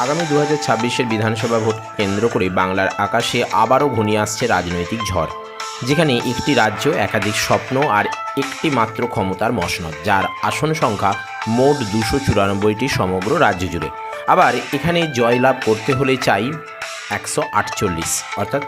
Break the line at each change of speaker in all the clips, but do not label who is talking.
আগামী 2026-এর বিধানসভা ভোট কেন্দ্র করে বাংলার আকাশে আবারও ঘনিয়ে আসছে রাজনৈতিক ঝড়, যেখানে একটি রাজ্য, একাধিক স্বপ্ন আর একটি মাত্র ক্ষমতার মসনদ, যার আসন সংখ্যা মোট 294টি সমগ্র রাজ্য জুড়ে। আবার এখানে জয়লাভ করতে হলে চাই 148, অর্থাৎ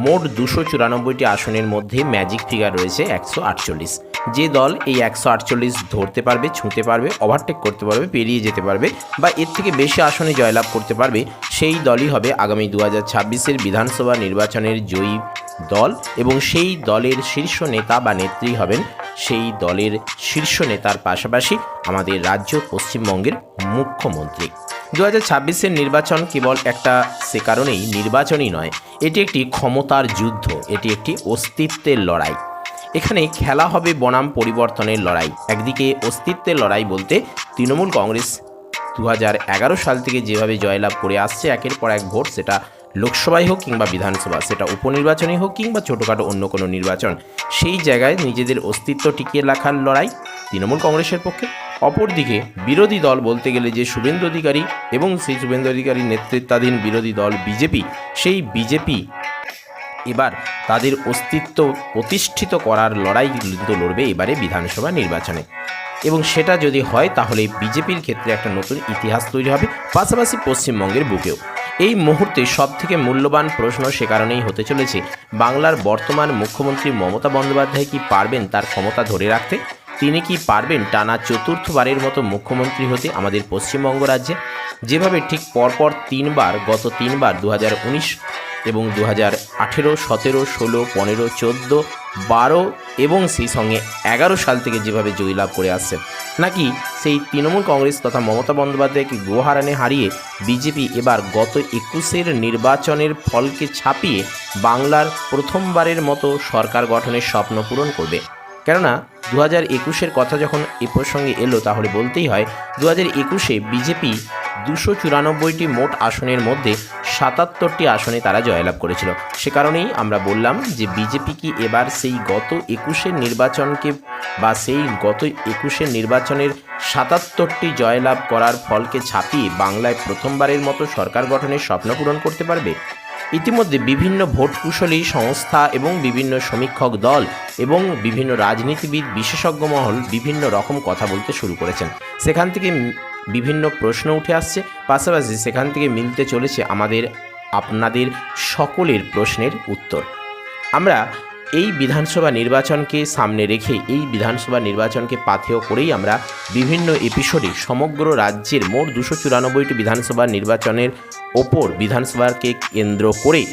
মোট 294টি আসনের মধ্যে ম্যাজিক ফিগার রয়েছে 148। যে দল এই 148 ধরতে পারবে, ছুঁতে পারবে, ওভারটেক করতে পারবে, পেরিয়ে যেতে পারবে বা এর থেকে বেশি আসনে জয়লাভ করতে পারবে, সেই দলই হবে আগামী 2026-এর বিধানসভা নির্বাচনের জয়ী দল এবং সেই দলের শীর্ষ নেতা বা নেত্রী হবেন সেই দলের শীর্ষ নেতার পাশাপাশি আমাদের রাজ্য পশ্চিমবঙ্গের মুখ্যমন্ত্রী। 2026-এর নির্বাচন কেবল একটা সে কারণেই নির্বাচনই নয়, এটি একটি ক্ষমতার যুদ্ধ, এটি একটি অস্তিত্বের লড়াই। এখানে খেলা হবে বনাম পরিবর্তনের লড়াই। একদিকে অস্তিত্বের লড়াই বলতে তৃণমূল কংগ্রেস 2011 সাল থেকে যেভাবে জয়লাভ করে আসছে একের পর এক ভোট, সেটা লোকসভায় হোক কিংবা বিধানসভা, সেটা উপনির্বাচনই হোক কিংবা ছোটোখাটো অন্য কোনো নির্বাচন, সেই জায়গায় নিজেদের অস্তিত্ব টিকিয়ে রাখার লড়াই তৃণমূল কংগ্রেসের পক্ষে। অপরদিকে বিরোধী দল বলতে গেলে যে শুভেন্দু অধিকারী এবং সেই শুভেন্দু অধিকারীর নেতৃত্বাধীন বিরোধী দল বিজেপি, সেই বিজেপি এবার তাদের অস্তিত্ব প্রতিষ্ঠিত করার লড়াই কিন্তু লড়বে এবারে বিধানসভা নির্বাচনে, এবং সেটা যদি হয় তাহলে বিজেপির ক্ষেত্রে একটা নতুন ইতিহাস তৈরি হবে, পাশাপাশি পশ্চিমবঙ্গের বুকেও। এই মুহূর্তে সবথেকে মূল্যবান প্রশ্ন সে কারণেই হতে চলেছে, বাংলার বর্তমান মুখ্যমন্ত্রী মমতা বন্দ্যোপাধ্যায় কি পারবেন তার ক্ষমতা ধরে রাখতে? তিনি কি পারবেন টানা চতুর্থবারের মতো মুখ্যমন্ত্রী হতে আমাদের পশ্চিমবঙ্গ রাজ্যে? যেভাবে ঠিক পরপর গত তিনবার 2019 এবং 2018, 17, 16, 15, 14, 12 এবং সেই সঙ্গে 11 সাল থেকে যেভাবে জয়লাভ করে আসছে, নাকি সেই তৃণমূল কংগ্রেস তথা মমতা বন্দ্যোপাধ্যায়কে গোহারানে হারিয়ে বিজেপি এবার গত 21-এর নির্বাচনের ফলকে ছাপিয়ে বাংলার প্রথমবারের মতো সরকার গঠনের স্বপ্ন পূরণ করবে? কেননা 2021-এর কথা যখন এ প্রসঙ্গে এলো তাহলে বলতেই হয় 2021-এ বিজেপি 294টি মোট আসনের মধ্যে 77টি আসনে তারা জয়লাভ করেছিল। সে কারণেই আমরা বললাম যে বিজেপি কি এবার সেই গত 21-এর নির্বাচনকে বা সেই গত 21-এর নির্বাচনের 77টি জয়লাভ করার ফলকে ছাপিয়ে বাংলায় প্রথমবারের মতো সরকার গঠনের স্বপ্ন পূরণ করতে পারবে? ইতিমধ্যে বিভিন্ন ভোট কুশলী সংস্থা এবং বিভিন্ন সমীক্ষক দল এবং বিভিন্ন রাজনীতিবিদ, বিশেষজ্ঞ মহল বিভিন্ন রকম কথা বলতে শুরু করেছেন। সেখান থেকে বিভিন্ন প্রশ্ন উঠে আসছে, পাশাপাশি সেখান থেকে মিলতে চলেছে আপনাদের সকলের প্রশ্নের উত্তর। আমরা এই বিধানসভা নির্বাচনকে সামনে রেখে, এই বিধানসভা নির্বাচনকে পাথেয় করেই আমরা বিভিন্ন এপিসোডে সমগ্র রাজ্যের মোট 294টি বিধানসভা নির্বাচনের ওপর, বিধানসভাকে কেন্দ্র করে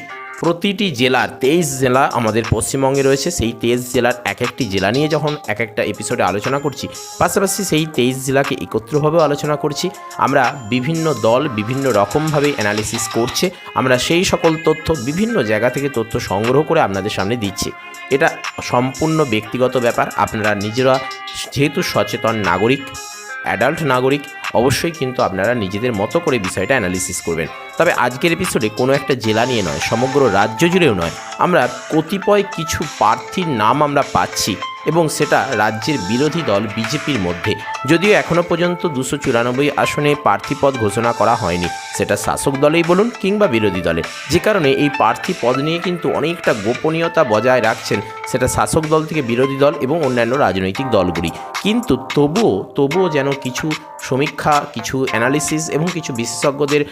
প্রতিটি জেলার 23 জেলা আমাদের পশ্চিমবঙ্গে রয়েছে, সেই 23 জেলার এক একটি জেলা নিয়ে যখন এক একটা এপিসোডে আলোচনা করছি, পাশাপাশি সেই 23 জেলাকে একত্রভাবেও আলোচনা করছি। আমরা বিভিন্ন দল বিভিন্ন রকমভাবে অ্যানালিসিস করছে, আমরা সেই সকল তথ্য বিভিন্ন জায়গা থেকে তথ্য সংগ্রহ করে আপনাদের সামনে দিচ্ছি। এটা সম্পূর্ণ ব্যক্তিগত ব্যাপার। আপনারা নিজেরা যেহেতু সচেতন নাগরিক, অ্যাডাল্ট নাগরিক, অবশ্যই কিন্তু আপনারা নিজেদের মতো করে বিষয়টা অ্যানালিসিস করবেন। তবে আজকের এপিসোডে কোনো একটা জেলা নিয়ে নয়, সমগ্র রাজ্য জুড়েও নয়, আমরা কতিপয় কিছু প্রার্থীর নাম আমরা পাচ্ছি এবং সেটা রাজ্যের বিরোধী দল বিজেপির মধ্যে। যদিও এখনও পর্যন্ত 294 আসনে প্রার্থীপদ ঘোষণা করা হয়নি, সেটা শাসক দলেই বলুন কিংবা বিরোধী দলে, যে কারণে এই প্রার্থী পদ নিয়ে কিন্তু অনেকটা গোপনীয়তা বজায় রাখছেন সেটা শাসক দল থেকে বিরোধী দল এবং অন্যান্য রাজনৈতিক দলগুলি। কিন্তু তবুও যেন কিছু সমীক্ষা, কিছু অ্যানালিসিস এবং কিছু বিশেষজ্ঞদের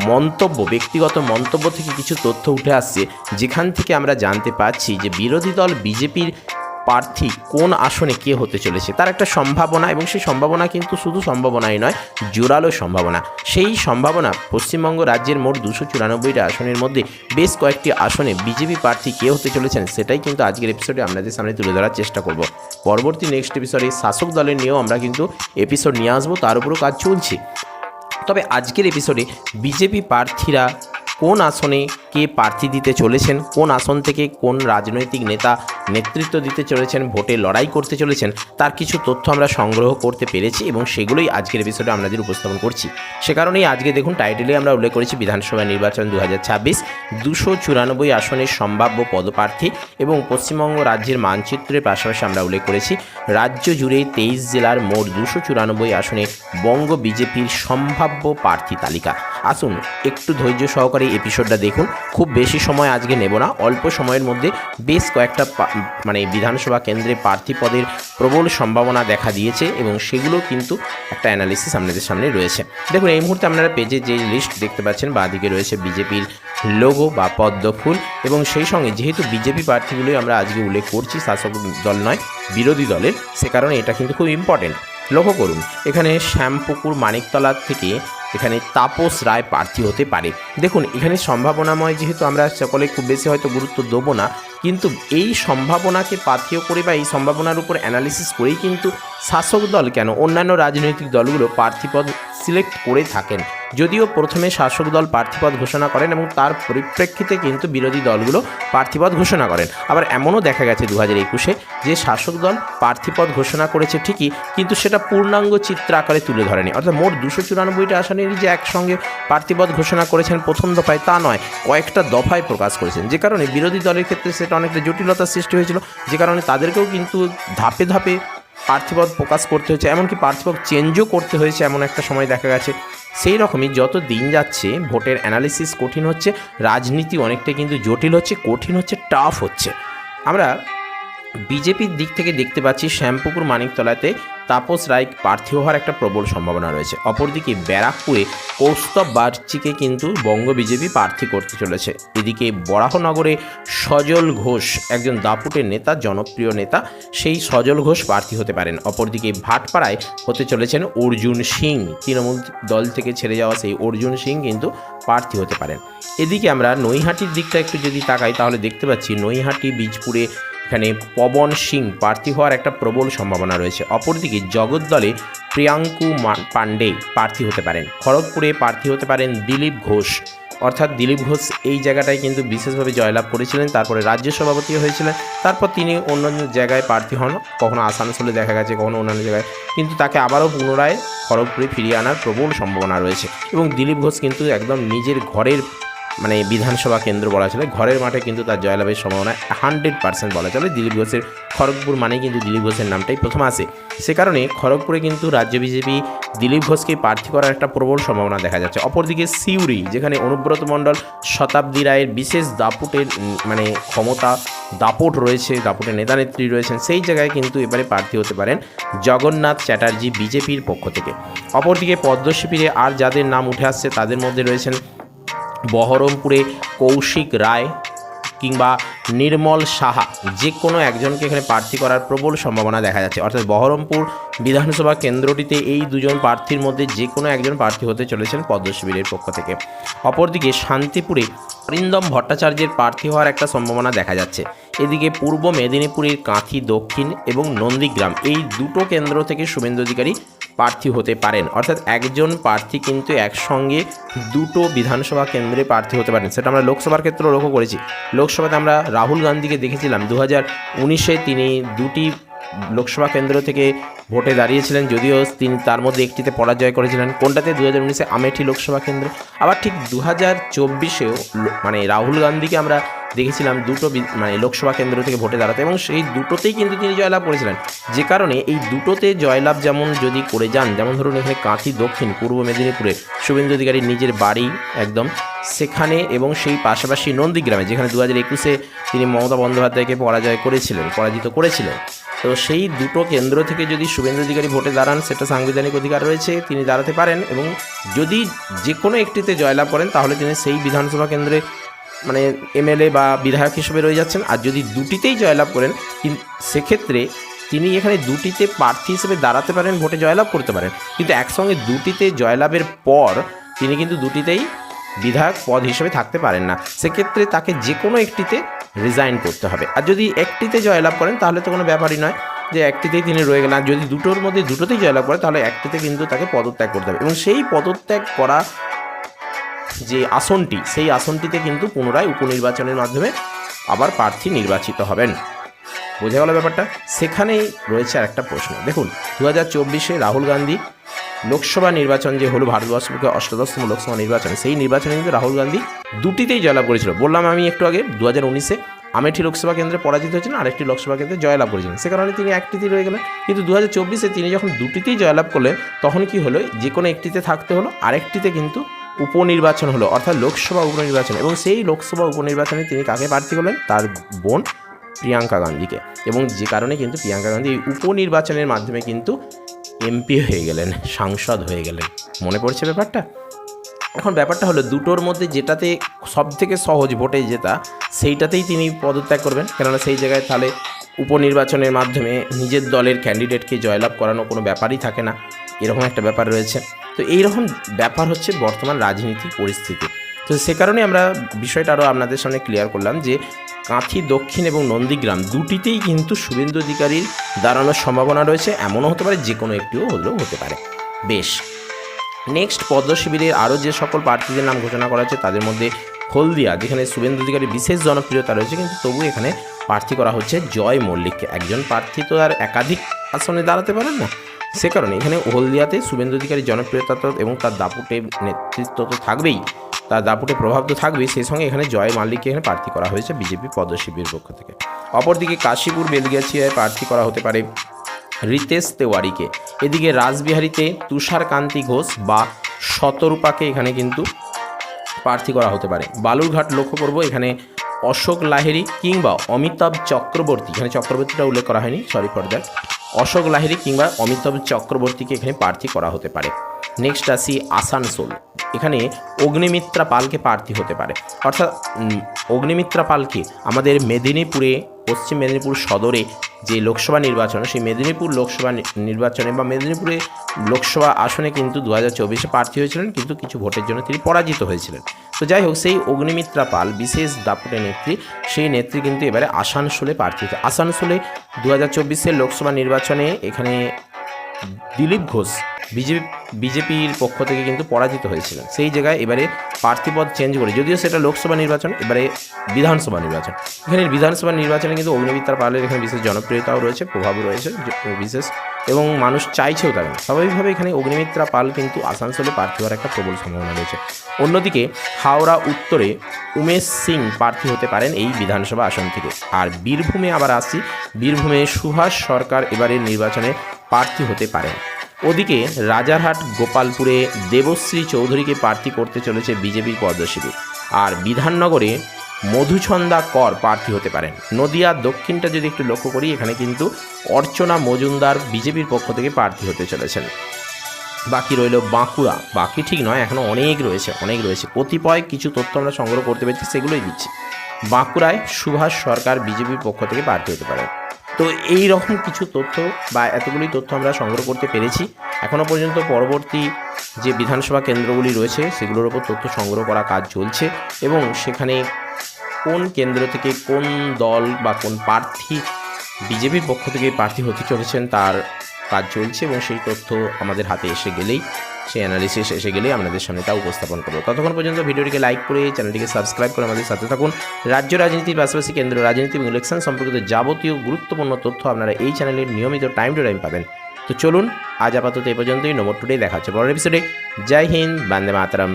মন্তব্য, ব্যক্তিগত মন্তব্য থেকে কিছু তথ্য উঠে আসছে, যেখান থেকে আমরা জানতে পারছি যে বিরোধী দল বিজেপির প্রার্থী কোন আসনে কে হতে চলেছে তার একটা সম্ভাবনা, এবং সেই সম্ভাবনা কিন্তু শুধু সম্ভাবনাই নয়, জোরালো সম্ভাবনা। সেই সম্ভাবনা পশ্চিমবঙ্গ রাজ্যের মোট 294টা আসনের মধ্যে বেশ কয়েকটি আসনে বিজেপি প্রার্থী কে হতে চলেছেন সেটাই কিন্তু আজকের এপিসোডে আপনাদের সামনে তুলে ধরার চেষ্টা করব। পরবর্তী নেক্সট এপিসোডে শাসক দলের নিয়েও আমরা কিন্তু এপিসোড নিয়ে আসবো, তার উপরও কাজ চলছে। তবে আজকের এপিসোডে বিজেপি প্রার্থীরা কোন আসনে কে প্রার্থী দিতে চলেছেন, কোন আসন থেকে কোন রাজনৈতিক নেতা নেতৃত্ব দিতে চলেছেন, ভোটে লড়াই করতে চলেছেন, তার কিছু তথ্য আমরা সংগ্রহ করতে পেরেছি এবং সেগুলোই আজকের এপিসোডে আপনাদের উপস্থাপন করছি। সে কারণেই আজকে দেখুন টাইটেলে আমরা উল্লেখ করেছি বিধানসভা নির্বাচন 2026, 294 আসনের সম্ভাব্য পদপ্রার্থী এবং পশ্চিমবঙ্গ রাজ্যের মানচিত্রের পাশাপাশি আমরা উল্লেখ করেছি রাজ্য জুড়ে 23 জেলার মোট 294 আসনে বঙ্গ বিজেপির সম্ভাব্য প্রার্থী তালিকা। আসুন একটু ধৈর্য সহকারে এপিসোডটা দেখুন। খুব বেশি সময় আজকে নেব না, অল্প সময়ের মধ্যে বেশ কয়েকটা বিধানসভা কেন্দ্রে প্রার্থী পদের প্রবল সম্ভাবনা দেখা দিয়েছে এবং সেগুলো কিন্তু একটা অ্যানালিসিস আপনাদের সামনে রয়েছে। দেখুন এই মুহূর্তে আপনারা পেজে যে লিস্ট দেখতে পাচ্ছেন, বাঁদিকে রয়েছে বিজেপির লোগো বা পদ্ম ফুল এবং সেই সঙ্গে যেহেতু বিজেপি প্রার্থীগুলোই আমরা আজকে উল্লেখ করছি, শাসক দল নয় বিরোধী দলের, সে কারণে এটা কিন্তু খুব ইম্পর্টেন্ট। লক্ষ্য করুন এখানে শ্যামপুকুর মানিকতলা থেকে এখানে তাপস রায় প্রার্থী হতে পারে। দেখুন এখানে সম্ভাবনাময়, যেহেতু আমরা সকলে খুব বেশি হয়তো গুরুত্ব দেবো না, কিন্তু এই সম্ভাবনাকে পাথেয় করে বা এই সম্ভাবনার উপর অ্যানালিসিস করেই কিন্তু শাসক দল কেন অন্যান্য রাজনৈতিক দলগুলো প্রার্থীপদ সিলেক্ট করে থাকেন। যদিও প্রথমে শাসক দল প্রার্থীপদ ঘোষণা করেন এবং তার পরিপ্রেক্ষিতে কিন্তু বিরোধী দলগুলো প্রার্থীপদ ঘোষণা করেন। আবার এমনও দেখা গেছে 2021-এ যে শাসক দল প্রার্থীপদ ঘোষণা করেছে ঠিকই, কিন্তু সেটা পূর্ণাঙ্গ চিত্র আকারে তুলে ধরেনি। অর্থাৎ মোট 294টা আসনেরই যে একসঙ্গে প্রার্থীপদ ঘোষণা করেছেন প্রথম দফায় তা নয়, কয়েকটা দফায় প্রকাশ করেছেন, যে কারণে বিরোধী দলের ক্ষেত্রে সেটা অনেকটা জটিলতার সৃষ্টি হয়েছিল, যে কারণে তাদেরকেও কিন্তু ধাপে ধাপে প্রার্থীপদ প্রকাশ করতে হয়েছে, এমনকি প্রার্থীপদ চেঞ্জও করতে হয়েছে এমন একটা সময় দেখা গেছে। সেই রকমই যত দিন যাচ্ছে ভোটের অ্যানালিসিস কঠিন হচ্ছে, রাজনীতি অনেকটা কিন্তু জটিল হচ্ছে, কঠিন হচ্ছে, টাফ হচ্ছে। আমরা বিজেপির দিক থেকে দেখতে পাচ্ছি শ্যামপুকুর মানিকতলাতে তাপস রায় প্রার্থী হওয়ার একটা প্রবল সম্ভাবনা রয়েছে। অপরদিকে ব্যারাকপুরে কৌস্তব বাগচিকে কিন্তু বঙ্গ বিজেপি প্রার্থী করতে চলেছে। এদিকে বরাহনগরে সজল ঘোষ একজন দাপুটের নেতা, জনপ্রিয় নেতা, সেই সজল ঘোষ প্রার্থী হতে পারেন। অপরদিকে ভাটপাড়ায় হতে চলেছেন অর্জুন সিং, তৃণমূল দল থেকে ছেড়ে যাওয়া সেই অর্জুন সিং কিন্তু প্রার্থী হতে পারেন। এদিকে আমরা নৈহাটির দিকটা একটু যদি তাকাই তাহলে দেখতে পাচ্ছি নৈহাটি বীজপুরে এখানে পবন সিং প্রার্থী হওয়ার একটা প্রবল সম্ভাবনা রয়েছে। অপরদিকে জগদ্দলে প্রিয়াঙ্কু পাণ্ডে প্রার্থী হতে পারেন। খড়গপুরে প্রার্থী হতে পারেন দিলীপ ঘোষ, অর্থাৎ দিলীপ ঘোষ এই জায়গাটায় কিন্তু বিশেষভাবে জয়লাভ করেছিলেন, তারপরে রাজ্য সভাপতি হয়েছিলেন, তারপর তিনি অন্য জায়গায় প্রার্থী হন, কখনো আসানসোলে দেখা গেছে, কখনো অন্যান্য জায়গায়, কিন্তু তাকে আবারও পুনরায় খড়গপুরে ফিরিয়ে আনার প্রবল সম্ভাবনা রয়েছে। এবং দিলীপ ঘোষ কিন্তু একদম নিজের ঘরের বিধানসভা কেন্দ্র বলা চলে, ঘরের মাঠে কিন্তু তার জয়লাভের সম্ভাবনা 100% বলা চলে। দিলীপ ঘোষের খড়গপুর মানেই কিন্তু দিলীপ ঘোষের নামটাই প্রথম আসে, সে কারণে খড়গপুরে কিন্তু রাজ্য বিজেপি দিলীপ ঘোষকে প্রার্থী করার একটা প্রবল সম্ভাবনা দেখা যাচ্ছে। অপরদিকে সিউড়ি, যেখানে অনুব্রত মণ্ডল শতাব্দী রায়ের বিশেষ দাপুটের ক্ষমতা, দাপট রয়েছে, দাপুটের নেতা নেত্রী রয়েছেন, সেই জায়গায় কিন্তু এবারে প্রার্থী হতে পারেন জগন্নাথ চ্যাটার্জি বিজেপির পক্ষ থেকে। অপরদিকে পদ্মশিবিরে আর যাদের নাম উঠে আসছে তাদের মধ্যে রয়েছেন বহরমপুরে কৌশিক রায় কিংবা নির্মল সাহা, যে কোনো একজনকে এখানে প্রার্থী করার প্রবল সম্ভাবনা দেখা যাচ্ছে। অর্থাৎ বহরমপুর বিধানসভা কেন্দ্রটিতে এই দুজন প্রার্থীর মধ্যে যে কোনো একজন প্রার্থী হতে চলেছেন পদ্মশিবিরের পক্ষ থেকে। অপরদিকে শান্তিপুরে অরিন্দম ভট্টাচার্যের প্রার্থী হওয়ার একটা সম্ভাবনা দেখা যাচ্ছে। এদিকে পূর্ব মেদিনীপুরের কাঁথি দক্ষিণ এবং নন্দীগ্রাম এই দুটো কেন্দ্র থেকে শুভেন্দু অধিকারী প্রার্থী হতে পারেন। অর্থাৎ একজন প্রার্থী কিন্তু একসঙ্গে দুটো বিধানসভা কেন্দ্রে প্রার্থী হতে পারেন, সেটা আমরা লোকসভার ক্ষেত্রেও লক্ষ্য করেছি। লোকসভাতে আমরা রাহুল গান্ধীকে দেখেছিলাম 2019-এ তিনি দুটি লোকসভা কেন্দ্র থেকে ভোটে দাঁড়িয়েছিলেন, যদিও তিনি তার মধ্যে একটিতে পরাজয় করেছিলেন। কোনটাতে? 2019-এ আমেঠি লোকসভা কেন্দ্রে। আবার ঠিক 2024-এও রাহুল গান্ধীকে আমরা দেখেছিলাম দুটো লোকসভা কেন্দ্র থেকে ভোটে দাঁড়াতে এবং সেই দুটোতেই কিন্তু তিনি জয়লাভ করেছিলেন। যে কারণে এই দুটোতে জয়লাভ যেমন যদি করে যান, যেমন ধরুন এখানে কাঁথি দক্ষিণ পূর্ব মেদিনীপুরে শুভেন্দু অধিকারীর নিজের বাড়ি একদম সেখানে, এবং সেই পাশাপাশি নন্দীগ্রামে যেখানে 2021-এ তিনি মমতা বন্দ্যোপাধ্যায়কে পরাজিত করেছিলেন, তো সেই দুটো কেন্দ্র থেকে যদি শুভেন্দু অধিকারী ভোটে দাঁড়ান সেটা সাংবিধানিক অধিকার রয়েছে, তিনি দাঁড়াতে পারেন। এবং যদি যে কোনো একটিতে জয়লাভ করেন তাহলে তিনি সেই বিধানসভা কেন্দ্রে এমএলএ বা বিধায়ক হিসেবে রয়ে যাচ্ছেন। আর যদি দুটিতেই জয়লাভ করেন সেক্ষেত্রে তিনি এখানে দুটিতে প্রার্থী হিসেবে দাঁড়াতে পারেন, ভোটে জয়লাভ করতে পারেন, কিন্তু একসঙ্গে দুটিতে জয়লাভের পর তিনি কিন্তু দুটিতেই বিধায়ক পদ হিসেবে থাকতে পারেন না। সেক্ষেত্রে তাকে যে কোনো একটিতে রিজাইন করতে হবে। আর যদি একটিতে জয়লাভ করেন তাহলে তো কোনো ব্যাপারই নয় যে একটিতেই তিনি রয়ে গেলেন। আর যদি দুটোর মধ্যে দুটোতেই জয়লাভ করেন তাহলে একটিতে কিন্তু তাকে পদত্যাগ করতে হবে, এবং সেই পদত্যাগ করা যে আসনটি, সেই আসনটিতে কিন্তু পুনরায় উপনির্বাচনের মাধ্যমে আবার প্রার্থী নির্বাচিত হবেন। বোঝা গেল ব্যাপারটা? সেখানেই রয়েছে আরেকটা প্রশ্ন। দেখুন 2024-এ রাহুল গান্ধী লোকসভা নির্বাচন যে হলো ভারতবর্ষকে 18তম লোকসভা নির্বাচন, সেই নির্বাচনে কিন্তু রাহুল গান্ধী দুটিতেই জয়লাভ করেছিল। বললাম আমি একটু আগে 2019-এ আমেঠি লোকসভা কেন্দ্রে পরাজিত হয়েছিলেন, আরেকটি লোকসভা কেন্দ্রে জয়লাভ করেছিলেন, সে কারণে তিনি একটিতেই রয়ে গেলেন। কিন্তু 2024-এ তিনি যখন দুটিতেই জয়লাভ করলেন তখন কি হলো, যে কোনো একটিতে থাকতে হলো, আরেকটিতে কিন্তু উপনির্বাচন হলো, অর্থাৎ লোকসভা উপনির্বাচন। এবং সেই লোকসভা উপনির্বাচনে তিনি কাকে প্রার্থী করলেন? তার বোন প্রিয়াঙ্কা গান্ধীকে। এবং যে কারণে কিন্তু প্রিয়াঙ্কা গান্ধী এই উপনির্বাচনের মাধ্যমে কিন্তু এমপি হয়ে গেলেন, সাংসদ হয়ে গেলেন। মনে পড়ছে ব্যাপারটা? এখন ব্যাপারটা হলো দুটোর মধ্যে যেটাতে সবথেকে সহজ ভোটে জেতা, সেইটাতেই তিনি পদত্যাগ করবেন, কেননা সেই জায়গায় তাহলে উপনির্বাচনের মাধ্যমে নিজের দলের ক্যান্ডিডেটকে জয়লাভ করানো কোনো ব্যাপারই থাকে না, এরকম একটা ব্যাপার রয়েছে। তো এইরকম ব্যাপার হচ্ছে বর্তমান রাজনীতি পরিস্থিতি। তো সে কারণে আমরা বিষয়টা আরও আপনাদের সামনে ক্লিয়ার করলাম যে কাঁথি দক্ষিণ এবং নন্দীগ্রাম দুটিতেই কিন্তু শুভেন্দু অধিকারীর দাঁড়ানোর সম্ভাবনা রয়েছে। এমনও হতে পারে যে কোনো একটিও হলেও হতে পারে। বেশ, নেক্সট পদ্ম শিবিরের আরও যে সকল প্রার্থীদের নাম ঘোষণা করা হচ্ছে তাদের মধ্যে হলদিয়া, যেখানে শুভেন্দু অধিকারীর বিশেষ জনপ্রিয়তা রয়েছে, কিন্তু তবু এখানে প্রার্থী করা হচ্ছে জয় মল্লিককে। একজন প্রার্থী তো আর একাধিক আসনে দাঁড়াতে পারেন না, সে কারণে এখানে হলদিয়াতে শুভেন্দু অধিকারীর জনপ্রিয়তা তো এবং তার দাপুটে নেতৃত্ব তো থাকবেই, তার দাপুটে প্রভাব তো থাকবেই, সেই সঙ্গে এখানে জয় মাল্লিককে এখানে প্রার্থী করা হয়েছে বিজেপি পদ্ম শিবিরের পক্ষ থেকে। অপরদিকে কাশীপুর বেলগাছিয়ায় প্রার্থী করা হতে পারে রিতেশ তেওয়ারিকে। এদিকে রাসবিহারীতে তুষারকান্তি ঘোষ বা শতরূপাকে এখানে কিন্তু প্রার্থী করা হতে পারে। বালুরঘাট লক্ষ্য করব, এখানে অশোক লাহিড়ী কিংবা অমিতাভ চক্রবর্তী, এখানে চক্রবর্তীটা উল্লেখ করা হয়নি, sorry for that, Ashok Lahiri কিংবা অমিতাভ চক্রবর্তীকে এখানে প্রার্থী করা হতে পারে। নেক্সট আসি আসানসোল, এখানে অগ্নিমিত্রা পালকে প্রার্থী হতে পারে। অর্থাৎ অগ্নিমিত্রা পালকে আমাদের মেদিনীপুরে, পশ্চিম মেদিনীপুর সদরে যে লোকসভা নির্বাচন, সেই মেদিনীপুর লোকসভা নির্বাচনে বা মেদিনীপুরে লোকসভা আসনে কিন্তু 2024-এ প্রার্থী হয়েছিলেন, কিন্তু কিছু ভোটের জন্য তিনি পরাজিত হয়েছিলেন। তো যাই হোক, সেই অগ্নিমিত্রা পাল বিশেষ দাপুটে নেত্রী, সেই নেত্রী কিন্তু এবারে আসানসোলে প্রার্থী হয়েছে। আসানসোলে 2024-এর লোকসভা নির্বাচনে এখানে দিলীপ ঘোষ বিজেপির পক্ষ থেকে কিন্তু পরাজিত হয়েছিলেন, সেই জায়গায় এবারে প্রার্থীপদ চেঞ্জ করে, যদিও সেটা লোকসভা নির্বাচন, এবারে বিধানসভা নির্বাচন। এখানে বিধানসভা নির্বাচনে কিন্তু অগ্নিমিত্রা পালের এখানে বিশেষ জনপ্রিয়তাও রয়েছে, প্রভাবও রয়েছে বিশেষ, এবং মানুষ চাইছেও তাই। স্বাভাবিকভাবে এখানে অগ্নিমিত্রা পাল কিন্তু আসানসোলে প্রার্থী হওয়ার একটা প্রবল সম্ভাবনা রয়েছে। অন্যদিকে হাওড়া উত্তরে উমেশ সিং প্রার্থী হতে পারেন এই বিধানসভা আসন থেকে। আর বীরভূমে আবার আসি, বীরভূমে সুভাষ সরকার এবারের নির্বাচনে প্রার্থী হতে পারেন। ওদিকে রাজারহাট গোপালপুরে দেবশ্রী চৌধুরীকে প্রার্থী করতে চলেছে বিজেপির পদ্ম শিবির। আর বিধাননগরে মধুছন্দা কর প্রার্থী হতে পারেন। নদিয়া দক্ষিণটা যদি একটু লক্ষ্য করি, এখানে কিন্তু অর্চনা মজুমদার বিজেপির পক্ষ থেকে প্রার্থী হতে চলেছেন। বাকি রইল বাঁকুড়া, বাকি ঠিক নয়, এখনও অনেক রয়েছে। কতিপয় কিছু তথ্য আমরা সংগ্রহ করতে পেরেছি, সেগুলোই দিচ্ছি। বাঁকুড়ায় সুভাষ সরকার বিজেপির পক্ষ থেকে প্রার্থী হতে পারেন। তো এই রকম কিছু তথ্য বা এতগুলি তথ্য আমরা সংগ্রহ করতে পেরেছি। এখনও পর্যন্ত পরবর্তী যে বিধানসভা কেন্দ্রগুলি রয়েছে সেগুলোর উপর তথ্য সংগ্রহ করা কাজ চলছে, এবং সেখানে কোন কেন্দ্র থেকে কোন দল বা কোন প্রার্থী বিজেপির পক্ষ থেকে প্রার্থী হতে চলেছেন তার কাজ চলছে, এবং সেই তথ্য আমাদের হাতে এসে গেলেই, সেই অ্যানালিসিস এসে গেলেই আপনাদের সামনে তা উপস্থাপন করবো। ততক্ষণ পর্যন্ত ভিডিওটিকে লাইক করে চ্যানেলটিকে সাবস্ক্রাইব করে আমাদের সাথে থাকুন। রাজ্য রাজনীতির পাশাপাশি কেন্দ্র রাজনীতি এবং ইলেকশন সম্পর্কিত যাবতীয় গুরুত্বপূর্ণ তথ্য আপনারা এই চ্যানেলের নিয়মিত টাইম টু টাইম পাবেন। তো চলুন, আজ আপাতত এই পর্যন্তই। নমো টুডে, দেখা হচ্ছে পরের এপিসোডে। জয় হিন্দ, বন্দে মাতরম।